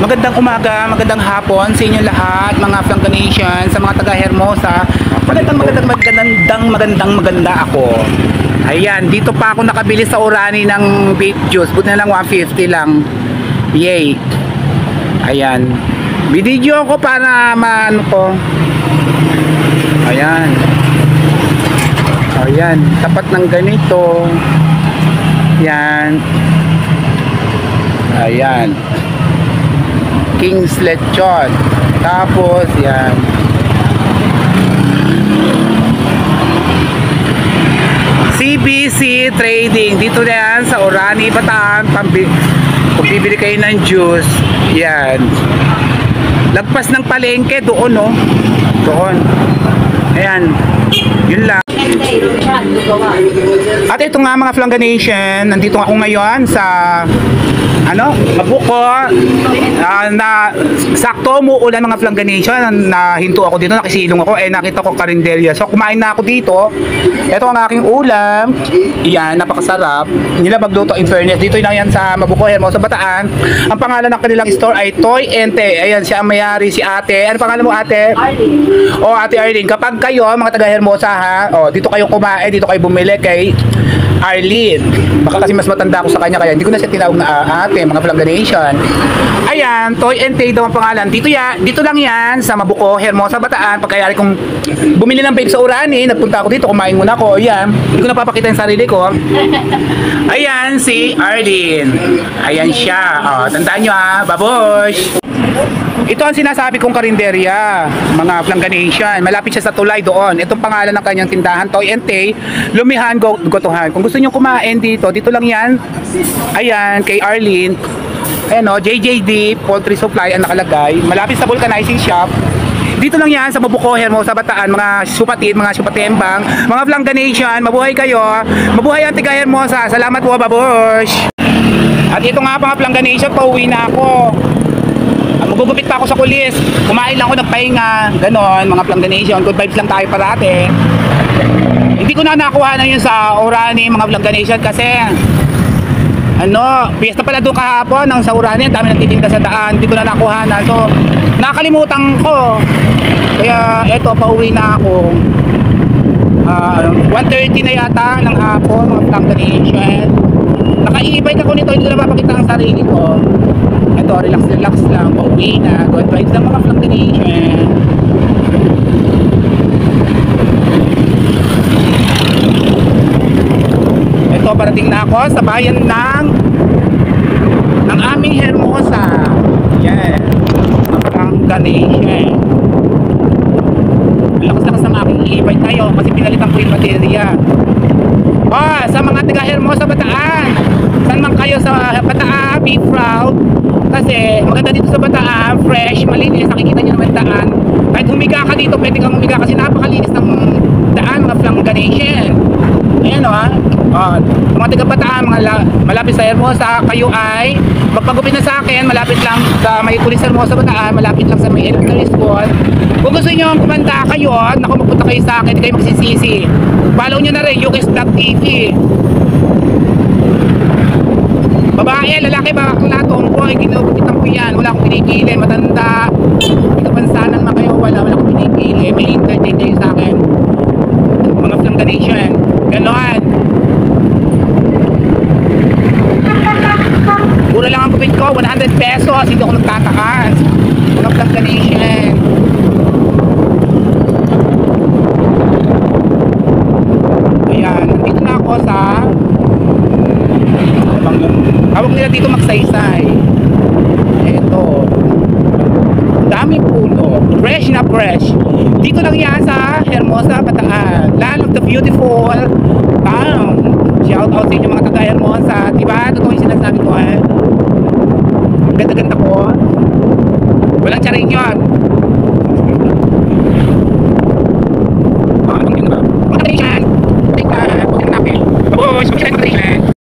Magandang umaga, magandang hapon sa inyo lahat, mga Flanganation, sa mga taga Hermosa. Maganda ako. Ayan, dito pa ako nakabili sa Orani ng vape juice. Buti na lang 150 lang. Yay. Ayan. Video ko para maano ko. Ayan. Ayan, tapat ng ganito. Ayan. Ayan. King's Lechon. Tapos yan. CBC Trading. Dito na yan sa Orani, Bataan. Kung bibili kayo ng juice, yan. Lagpas ng palengke doon, no? Doon. Ayan. Yun lang. At ito nga mga Flanganation, nandito ako ngayon sa Mabuko, na sakto umuulan mga Flanganation, na hinto ako dito, nakisilong ako, nakita ko karinderya. So kumain na ako dito. Ito ang aking ulam. Iyan, napakasarap. Nila magluto, in fairness. Dito na yan sa Mabuko, Hermosa, Bataan. Ang pangalan ng kanilang store ay Toy Ente. Ayan, siya ang mayari, si ate. Ano pangalan mo, ate? Arlene. O, ate Arlene. Kapag kayo, mga taga Hermosa, ha, dito kayo kumain, dito kayo bumili kay Arlene. Baka kasi mas matanda ako sa kanya, kaya hindi ko na siya tinawag na ate, mga Flanganation. Ayan, Toy and Tay daw ang pangalan. Dito lang yan sa Mabuko, Hermosa, Bataan. Pagkayari kong bumili ng vape sa Orani, nagpunta ako dito, kumain muna ako. Ayan, hindi ko napapakita yung sarili ko. Ayan, si Arlene. Ayan siya. Tandaan nyo, ha, babosh. Ito ang sinasabi kong karinderya, mga Flanganation. Malapit siya sa tulay doon. Itong pangalan ng kanyang tindahan, Toy and Tay, Lumihan, Gotohan. Kung gusto niyo kumain dito lang yan. Ayan, kay Arlene. Ayan o, JJD Poultry Supply ang nakalagay. Malapit sa vulcanizing shop. Dito lang yan sa Mabuko, Hermosa, Bataan, mga supatid, mga supatembang, mga Flanganation. Mabuhay kayo. Mabuhay ang tiga Hermosa. Salamat po, babosh. At ito nga mga Flanganation, pauwi na ako. Magugupit pa ako sa kulis. Kumain lang ako, nagpahinga. Ganon, mga Flanganation. Good vibes lang tayo parate. Hindi ko na nakuha na yun sa Orani, mga Flanganation, kasi piyesta pala doon kahapon ng sa Orani. Ang dami nagtitinda sa daan. Hindi ko na nakuha na. So, nakalimutan ko. Kaya eto, pauwi na ako. 1:30 na yata ng hapon, mga Flanganation. Naka-e-bike ako nito. Hindi ko na mapakita ang sarili ko. Ito, relax lang. Pauwi na. Good vibes lang mga Flanganation. Ito, parating na ako sa bayan ng aming Hermosa. Yan. Flanganation. Lakas-lakas ng aking e-bike tayo kasi pinalitan ko yung materia. Sa mga taga Hermosa, Bataan, saan man kayo sa Bataan, be proud. Kasi maganda dito sa Bataan, fresh, malinis, nakikita nyo naman daan. Kahit humiga ka dito, pwede kang humiga kasi napakalinis ng daan, mga Flanganation. Ayan mga taga Bataan, malapit sa Hermosa, kayo ay magpagupit na sa akin, malapit lang sa may pulis Hermosa, Bataan, malapit lang sa may elementary school. Kung gusto nyo kumanta kayo, magpunta kayo sa akin, hindi kayo magsisisi. Follow nyo na rin, UK's Vlog TV. Babae, lalaki, bakla, tomboy, ginugupitan ko yan. Wala akong pinipili, matanda, ikapansanan man kayo, wala akong pinipili. May entertain kayo sa akin. Mga Flanganation, gano'n. Mura lang ang gupit ko, 100 pesos, hindi ako nagtatakas. Mga Flanganation. Ayan, nandito na ako sa tawag nila dito Magsaysay. Ito, daming puno, fresh na fresh. Dito lang yan sa Hermosa, Bataan, land of the beautiful town. Shout out sa inyo mga taga Hermosa. Diba? Totoo yung sinasabi ko, ganda-ganda ko. Walang charing yun.